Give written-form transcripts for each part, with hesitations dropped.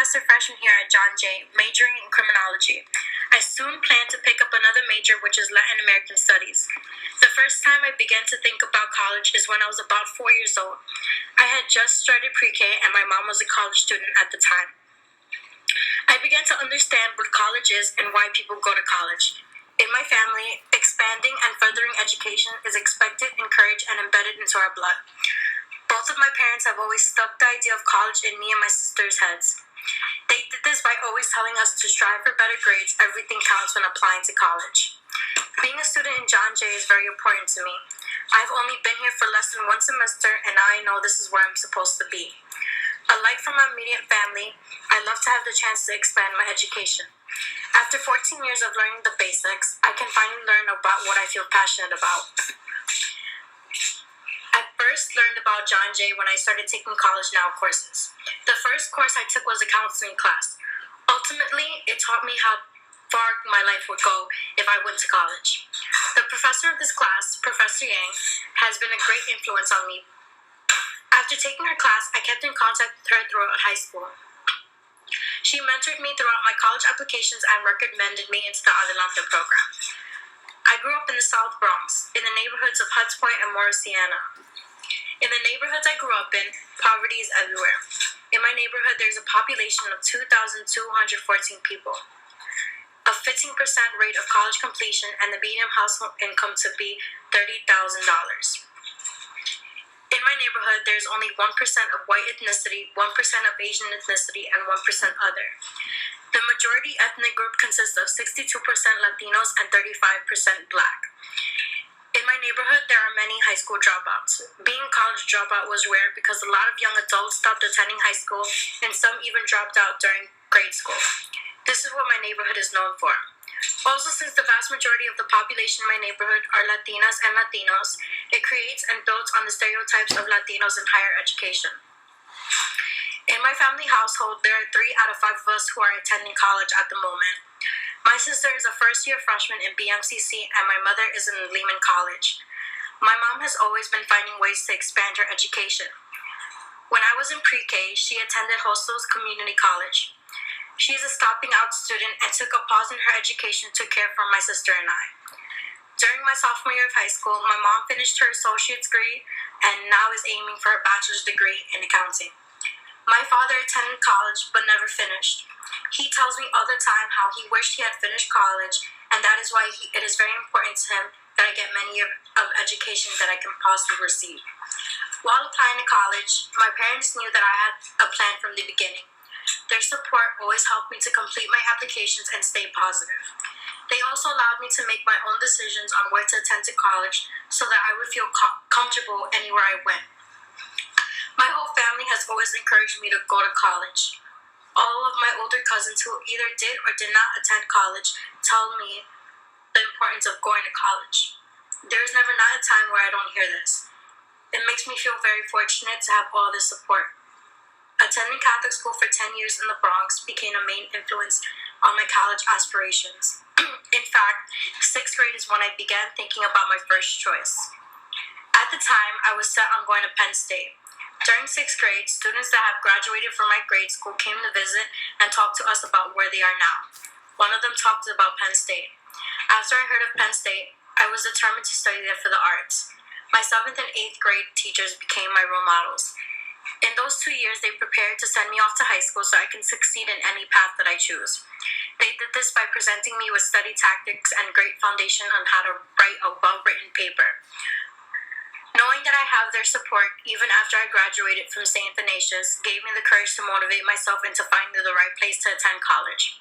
semester freshman here at John Jay, majoring in criminology. I soon plan to pick up another major, which is Latin American Studies. The first time I began to think about college is when I was about 4 years old. I had just started pre-K and my mom was a college student at the time. I began to understand what college is and why people go to college. In my family, expanding and furthering education is expected, encouraged, and embedded into our blood. Both of my parents have always stuck the idea of college in me and my sister's heads. They did this by always telling us to strive for better grades. Everything counts when applying to college. Being a student in John Jay is very important to me. I've only been here for less than 1 semester, and now I know this is where I'm supposed to be. Alike from my immediate family, I love to have the chance to expand my education. After 14 years of learning the basics, I can finally learn about what I feel passionate about. I first learned about John Jay when I started taking College Now courses. The first course I took was a counseling class. Ultimately, it taught me how far my life would go if I went to college. The professor of this class, Professor Yang, has been a great influence on me. After taking her class, I kept in contact with her throughout high school. She mentored me throughout my college applications and recommended me into the Adelante program. I grew up in the South Bronx, in the neighborhoods of Hudson Point and Morrisiana. In the neighborhoods I grew up in, poverty is everywhere. In my neighborhood, there's a population of 2,214 people. A 15% rate of college completion and the median household income to be $30,000. In my neighborhood, there's only 1% of white ethnicity, 1% of Asian ethnicity, and 1% other. The majority ethnic group consists of 62% Latinos and 35% Black. In my neighborhood, there are many high school dropouts. Being a college dropout was rare because a lot of young adults stopped attending high school and some even dropped out during grade school. This is what my neighborhood is known for. Also, since the vast majority of the population in my neighborhood are Latinas and Latinos, it creates and builds on the stereotypes of Latinos in higher education. In my family household, there are 3 out of 5 of us who are attending college at the moment. My sister is a first-year freshman in BMCC, and my mother is in Lehman College. My mom has always been finding ways to expand her education. When I was in pre-K, she attended Hostels Community College. She is a stopping-out student and took a pause in her education to care for my sister and I. During my sophomore year of high school, my mom finished her associate's degree and now is aiming for her bachelor's degree in accounting. My father attended college but never finished. He tells me all the time how he wished he had finished college, and that is why it is very important to him that I get many of education that I can possibly receive. While applying to college, my parents knew that I had a plan from the beginning. Their support always helped me to complete my applications and stay positive. They also allowed me to make my own decisions on where to attend to college so that I would feel comfortable anywhere I went. My whole family has always encouraged me to go to college. All of my older cousins who either did or did not attend college tell me the importance of going to college. There is never not a time where I don't hear this. It makes me feel very fortunate to have all this support. Attending Catholic school for 10 years in the Bronx became a main influence on my college aspirations. In fact, 6th grade is when I began thinking about my first choice. At the time, I was set on going to Penn State. During 6th grade, students that have graduated from my grade school came to visit and talked to us about where they are now. One of them talked about Penn State. After I heard of Penn State, I was determined to study there for the arts. My 7th and 8th grade teachers became my role models. In those 2 years, they prepared to send me off to high school so I can succeed in any path that I choose. They did this by presenting me with study tactics and great foundation on how to write a well-written paper. Knowing that I have their support, even after I graduated from St. Ignatius, gave me the courage to motivate myself into finding the right place to attend college.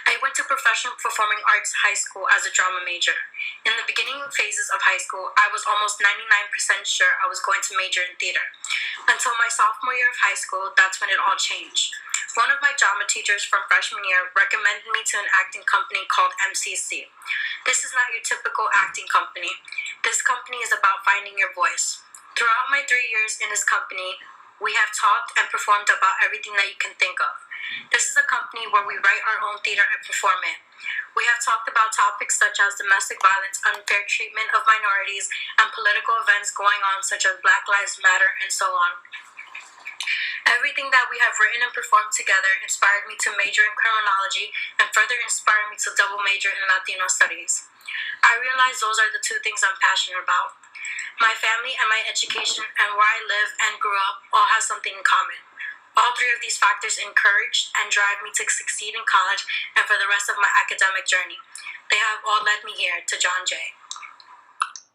I went to Professional Performing Arts High School as a drama major. In the beginning phases of high school, I was almost 99% sure I was going to major in theater. Until my sophomore year of high school, that's when it all changed. One of my drama teachers from freshman year recommended me to an acting company called MCC. This is not your typical acting company. This company is about finding your voice. Throughout my 3 years in this company, we have talked and performed about everything that you can think of. This is a company where we write our own theater and perform it. We have talked about topics such as domestic violence, unfair treatment of minorities, and political events going on such as Black Lives Matter and so on. Everything that we have written and performed together inspired me to major in criminology and further inspired me to double major in Latino studies. I realize those are the two things I'm passionate about. My family and my education and where I live and grew up all have something in common. All three of these factors encouraged and drive me to succeed in college and for the rest of my academic journey. They have all led me here to John Jay.